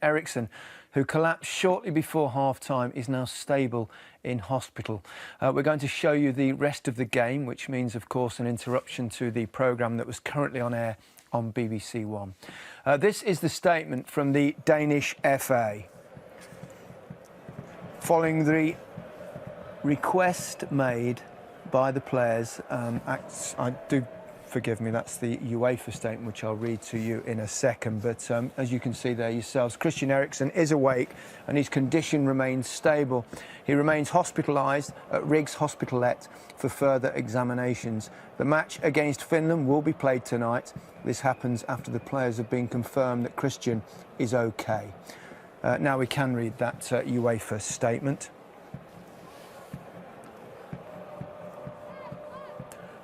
Eriksen, who collapsed shortly before half-time, is now stable in hospital. We're going to show you the rest of the game, which means, of course, an interruption to the programme that was currently on air on BBC One. This is the statement from the Danish FA. Following the request made by the players, forgive me, that's the UEFA statement, which I'll read to you in a second. But as you can see there yourselves, Christian Eriksen is awake and his condition remains stable. He remains hospitalised at Riggs Hospitalet for further examinations. The match against Finland will be played tonight. This happens after the players have been confirmed that Christian is OK. Now we can read that UEFA statement.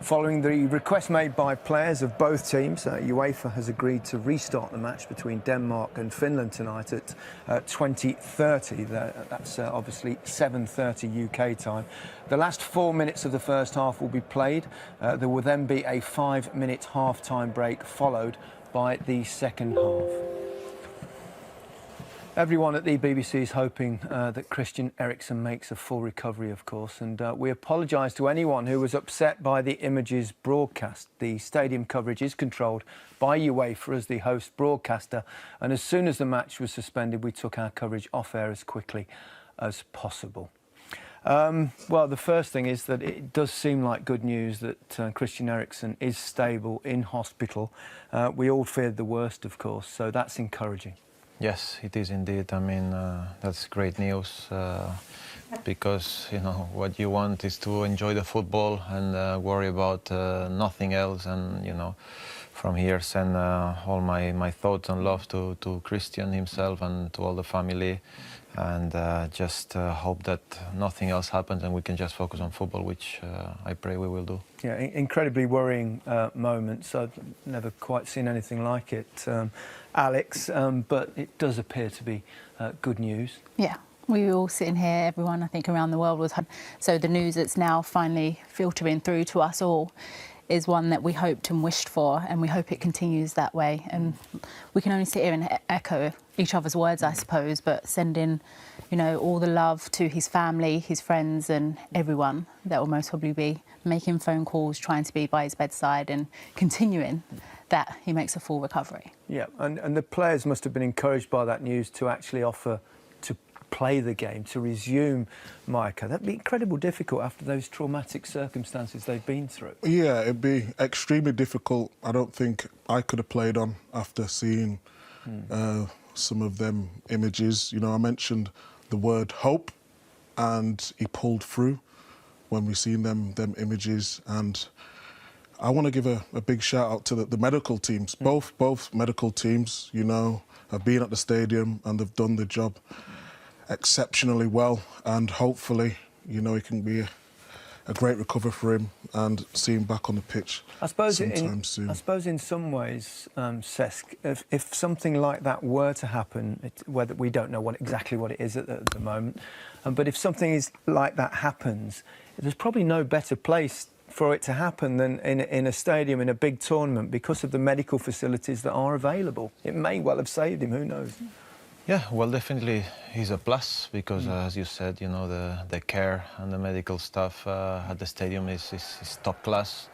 Following the request made by players of both teams, UEFA has agreed to restart the match between Denmark and Finland tonight at 20:30. That's obviously 7:30 UK time. The last 4 minutes of the first half will be played. There will then be a 5-minute half-time break, followed by the second half. Everyone at the BBC is hoping that Christian Eriksen makes a full recovery, of course, and we apologise to anyone who was upset by the images broadcast. The stadium coverage is controlled by UEFA as the host broadcaster, and as soon as the match was suspended, we took our coverage off air as quickly as possible. Well, the first thing is that it does seem like good news that Christian Eriksen is stable in hospital. We all feared the worst, of course, so that's encouraging. Yes, it is indeed. I mean, that's great news because, you know, what you want is to enjoy the football and worry about nothing else. And, you know, from here, send all my thoughts and love to Christian himself and to all the family. And just hope that nothing else happens and we can just focus on football, which I pray we will do. Yeah, incredibly worrying moments. I've never quite seen anything like it, Alex, but it does appear to be good news. Yeah, we were all sitting here, everyone I think around the world was. So the news that's now finally filtering through to us all is one that we hoped and wished for, and we hope it continues that way. And we can only sit here and echo each other's words, I suppose, but sending, you know, all the love to his family, his friends and everyone that will most probably be making phone calls, trying to be by his bedside and continuing that he makes a full recovery. Yeah, and the players must have been encouraged by that news to actually offer to play the game, to resume, Micah. That'd be incredibly difficult after those traumatic circumstances they've been through. Yeah, it'd be extremely difficult. I don't think I could have played on after seeing some of them images. You know, I mentioned the word hope, and he pulled through when we seen them images. And I want to give a big shout out to the medical teams. Both medical teams, you know, have been at the stadium and they've done the job exceptionally well, and hopefully, you know, it can be a great recovery for him and see him back on the pitch sometime soon. I suppose in some ways, Cesc, if something like that were to happen, whether we don't know exactly what it is at the moment, but if something like that happens, there's probably no better place for it to happen than in a stadium in a big tournament because of the medical facilities that are available. It may well have saved him, who knows? Yeah, well, definitely he's a plus because, as you said, you know, the care and the medical staff at the stadium is top class.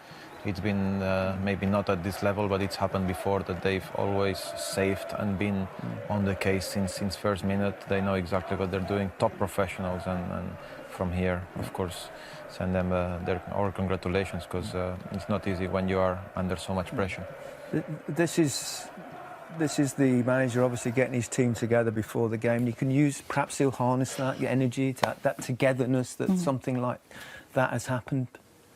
It's been maybe not at this level, but it's happened before that they've always saved and been on the case since first minute. They know exactly what they're doing, top professionals, and from here, of course, send them our congratulations because it's not easy when you are under so much pressure. This is the manager obviously getting his team together before the game. You can use, perhaps he'll harness that, your energy, that togetherness, that something like that has happened.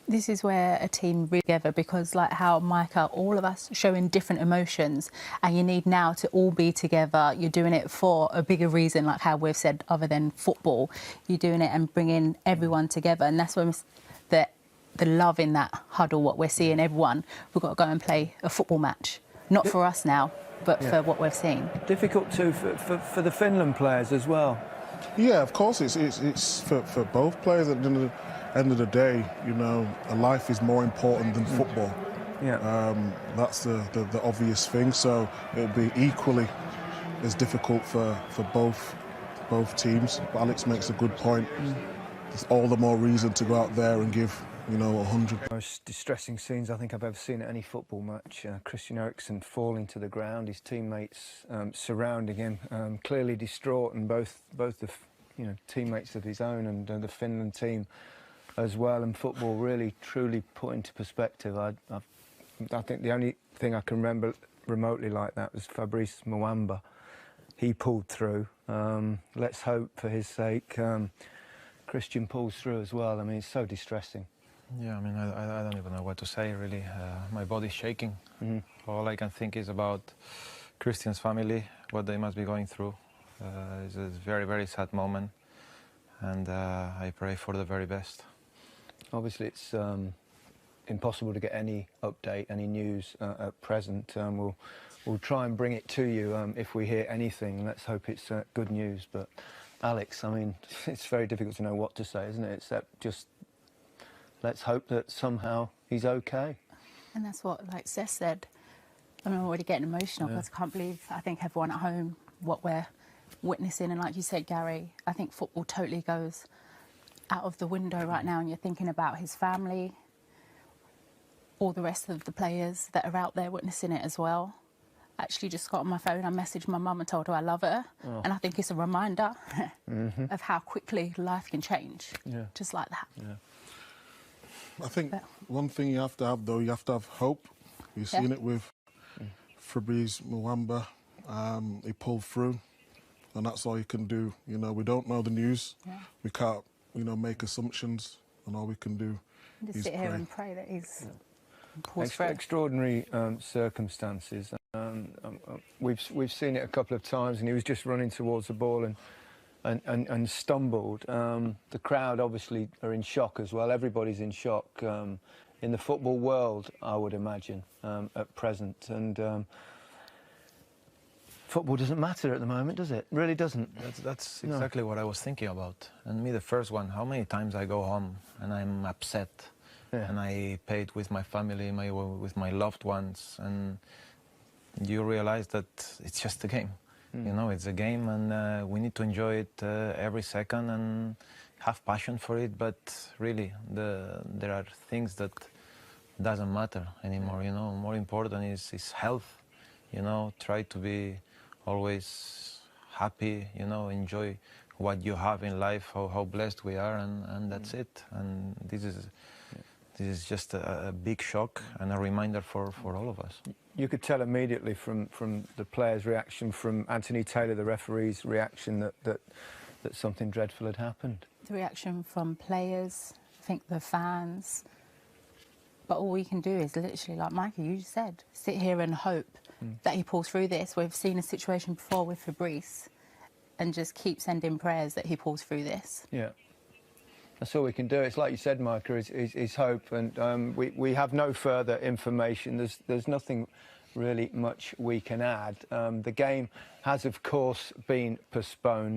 This is where a team really together, because like how Micah, all of us showing different emotions, and you need now to all be together. You're doing it for a bigger reason, like how we've said, other than football. You're doing it and bringing everyone together, and that's when the love in that huddle, what we're seeing everyone, we've got to go and play a football match. Not for us now, but for what we've seen. Difficult too for the Finland players as well. Yeah, of course, it's for both players. At the end of the day, you know, a life is more important than football. Yeah. That's the obvious thing. So it'll be equally is difficult for both teams. But Alex makes a good point. There's all the more reason to go out there and give, you know, 100. Most distressing scenes I think I've ever seen at any football match. Christian Eriksen falling to the ground, his teammates surrounding him, clearly distraught, and both the teammates of his own and the Finland team as well. And football really truly put into perspective. I think the only thing I can remember remotely like that was Fabrice Muamba. He pulled through. Let's hope for his sake Christian pulls through as well. I mean, it's so distressing. Yeah, I mean, I don't even know what to say, really. My body's shaking. All I can think is about Christian's family, what they must be going through. It's a very, very sad moment, and I pray for the very best. Obviously, it's impossible to get any update, any news at present. We'll try and bring it to you if we hear anything. Let's hope it's good news. But Alex, I mean, it's very difficult to know what to say, isn't it? Except just let's hope that somehow he's okay. And that's what, like Seth said, I mean, I'm already getting emotional because I can't believe, I think everyone at home, what we're witnessing. And like you said, Gary, I think football totally goes out of the window right now, and you're thinking about his family, all the rest of the players that are out there witnessing it as well. Actually just got on my phone, I messaged my mum and told her I love her. And I think it's a reminder of how quickly life can change, just like that. I think one thing you have to have, though, you have to have hope. You've seen it with Fabrice Muamba. He pulled through, and that's all you can do. You know, we don't know the news. We can't, you know, make assumptions, and all we can do is sit pray. here and pray that he's Extraordinary circumstances. We've seen it a couple of times, and he was just running towards the ball and stumbled. The crowd obviously are in shock as well. Everybody's in shock in the football world, I would imagine, at present. And football doesn't matter at the moment, does it? Really doesn't. That's exactly what I was thinking about. And me, the first one, how many times I go home and I'm upset, and I paid with my family, with my loved ones, and you realize that it's just a game. You know, it's a game, and we need to enjoy it every second and have passion for it. But really, there are things that doesn't matter anymore. You know, more important is health. You know, try to be always happy. You know, enjoy what you have in life, how blessed we are, and that's it. And this is just a big shock and a reminder for all of us. You could tell immediately from the players' reaction, from Anthony Taylor, the referee's reaction, that something dreadful had happened. The reaction from players, I think the fans. But all we can do is literally, like Mikey, you just said, sit here and hope that he pulls through this. We've seen a situation before with Fabrice, and just keep sending prayers that he pulls through this. Yeah. That's all we can do. It's like you said, Micah, is hope, and we have no further information. There's nothing really much we can add. The game has, of course, been postponed.